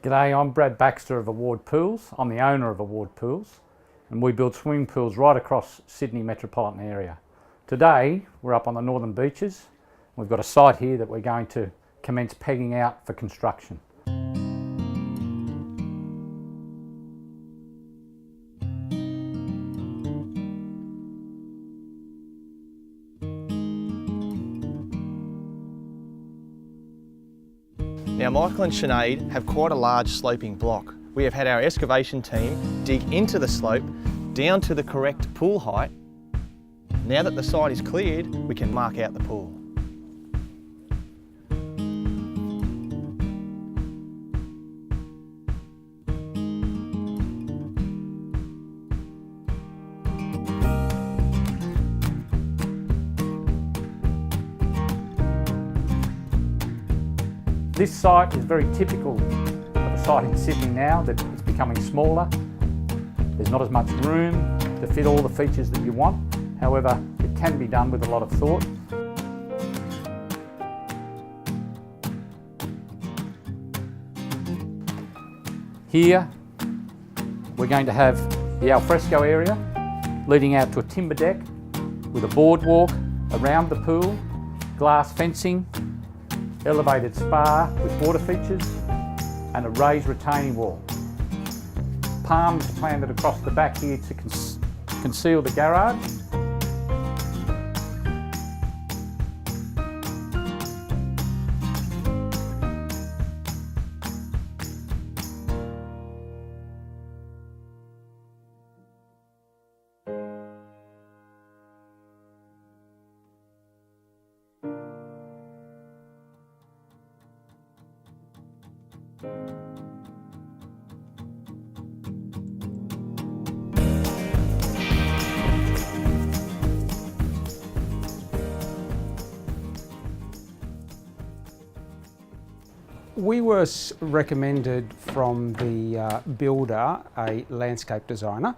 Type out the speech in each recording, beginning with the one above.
G'day, I'm Brad Baxter of Award Pools. I'm the owner of Award Pools, and we build swimming pools right across Sydney metropolitan area. Today we're up on the northern beaches. We've got a site here that we're going to commence pegging out for construction. Now Michael and Sinead have quite a large sloping block. We have had our excavation team dig into the slope down to the correct pool height. Now that the site is cleared, we can mark out the pool. This site is very typical of a site in Sydney now that it's becoming smaller. There's not as much room to fit all the features that you want. However, it can be done with a lot of thought. Here, we're going to have the alfresco area leading out to a timber deck with a boardwalk around the pool, glass fencing, elevated spa with water features and a raised retaining wall. Palms planted across the back here to conceal the garage. We were recommended from the builder, a landscape designer,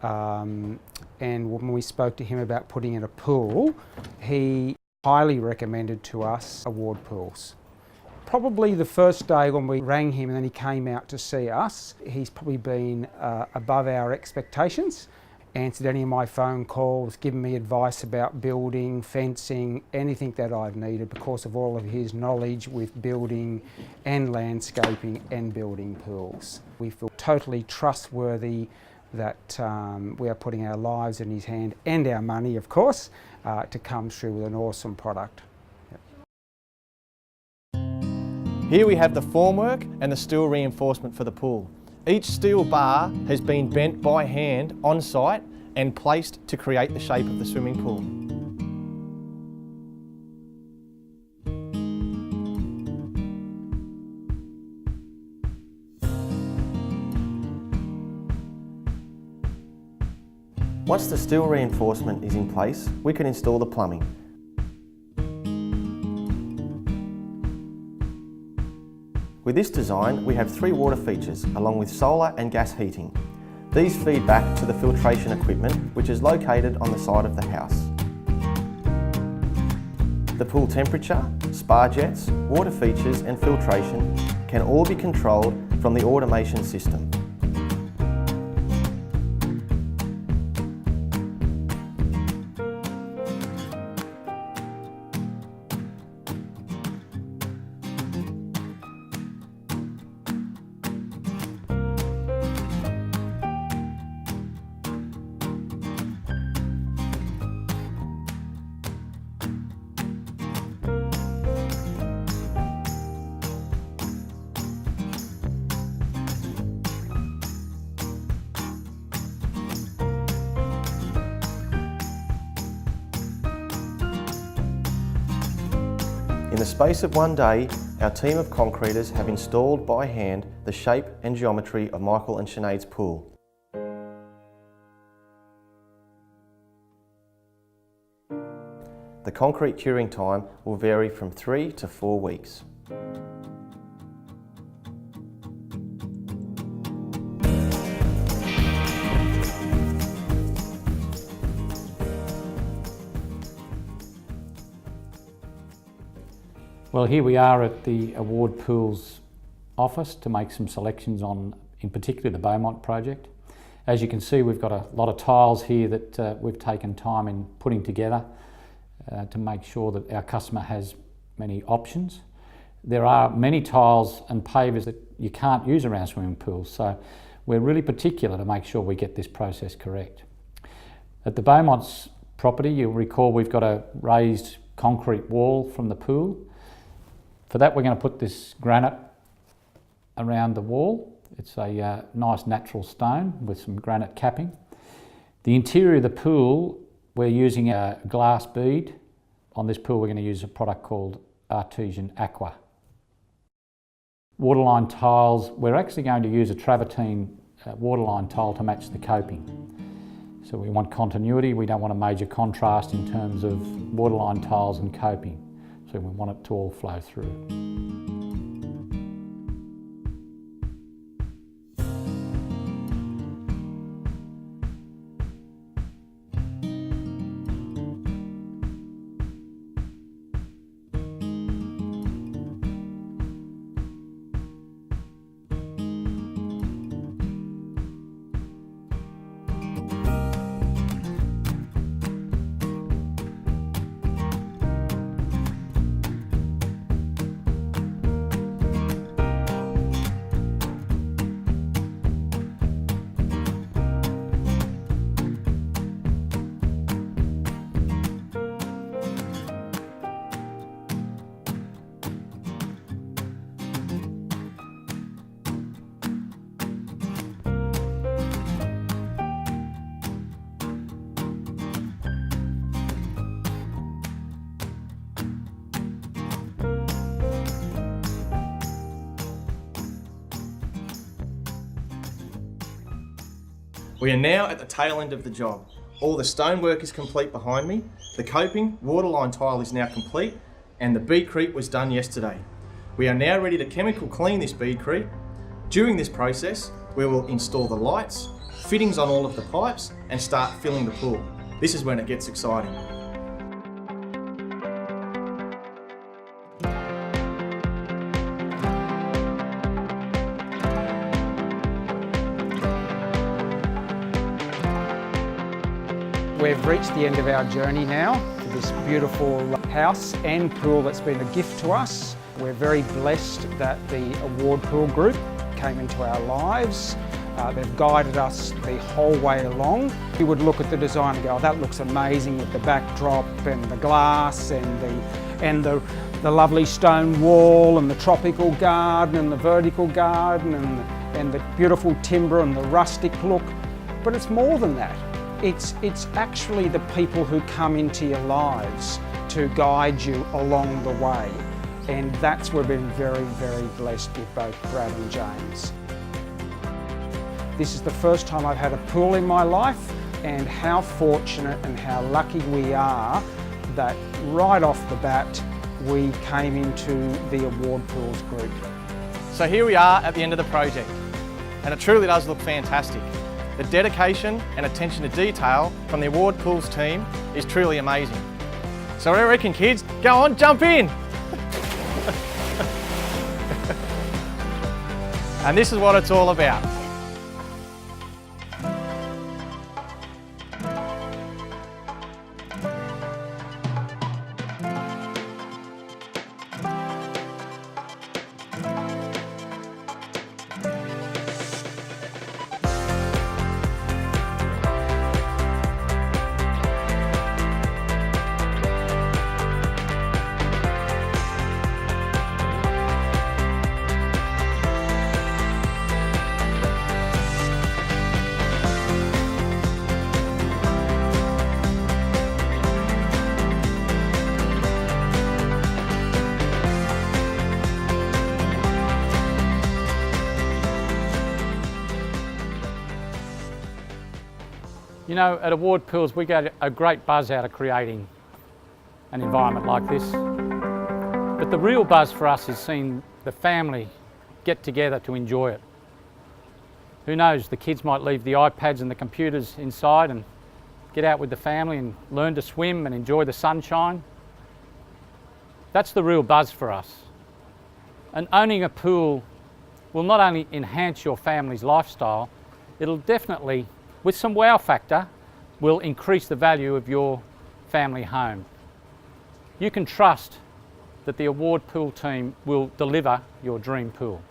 and when we spoke to him about putting in a pool, he highly recommended to us Award Pools. Probably the first day when we rang him and then he came out to see us, he's probably been above our expectations. Answered any of my phone calls, given me advice about building, fencing, anything that I've needed because of all of his knowledge with building and landscaping and building pools. We feel totally trustworthy that we are putting our lives in his hand and our money, of course, to come through with an awesome product. Here we have the formwork and the steel reinforcement for the pool. Each steel bar has been bent by hand on site and placed to create the shape of the swimming pool. Once the steel reinforcement is in place, we can install the plumbing. With this design, we have 3 water features along with solar and gas heating. These feed back to the filtration equipment which is located on the side of the house. The pool temperature, spa jets, water features and filtration can all be controlled from the automation system. In the space of one day, our team of concreters have installed by hand the shape and geometry of Michael and Sinead's pool. The concrete curing time will vary from 3 to 4 weeks. Well, here we are at the Award Pools office to make some selections on, in particular, the Beaumont project. As you can see, we've got a lot of tiles here that we've taken time in putting together to make sure that our customer has many options. There are many tiles and pavers that you can't use around swimming pools, so we're really particular to make sure we get this process correct. At the Beaumont's property, you'll recall we've got a raised concrete wall from the pool. For that, we're going to put this granite around the wall. It's a nice natural stone with some granite capping. The interior of the pool, we're using a glass bead. On this pool, we're going to use a product called Artesian Aqua. Waterline tiles, we're actually going to use a travertine waterline tile to match the coping. So we want continuity, we don't want a major contrast in terms of waterline tiles and coping. So we want it to all flow through. We are now at the tail end of the job. All the stonework is complete behind me, the coping, waterline tile is now complete, and the beadcrete was done yesterday. We are now ready to chemical clean this beadcrete. During this process, we will install the lights, fittings on all of the pipes, and start filling the pool. This is when it gets exciting. We've reached the end of our journey now to this beautiful house and pool that's been a gift to us. We're very blessed that the Award Pool Group came into our lives. They've guided us the whole way along. You would look at the design and go, oh, that looks amazing with the backdrop and the glass and the lovely stone wall and the tropical garden and the vertical garden and the beautiful timber and the rustic look. But it's more than that. It's actually the people who come into your lives to guide you along the way. And that's where we've been very, very blessed with both Brad and James. This is the first time I've had a pool in my life, and how fortunate and how lucky we are that right off the bat we came into the Award Pools group. So here we are at the end of the project, and it truly does look fantastic. The dedication and attention to detail from the Award Pools team is truly amazing. So what do you reckon, kids? Go on, jump in! And this is what it's all about. You know, at Award Pools we get a great buzz out of creating an environment like this. But the real buzz for us is seeing the family get together to enjoy it. Who knows, the kids might leave the iPads and the computers inside and get out with the family and learn to swim and enjoy the sunshine. That's the real buzz for us. And owning a pool will not only enhance your family's lifestyle, it'll definitely, with some wow factor, will increase the value of your family home. You can trust that the Award Pool team will deliver your dream pool.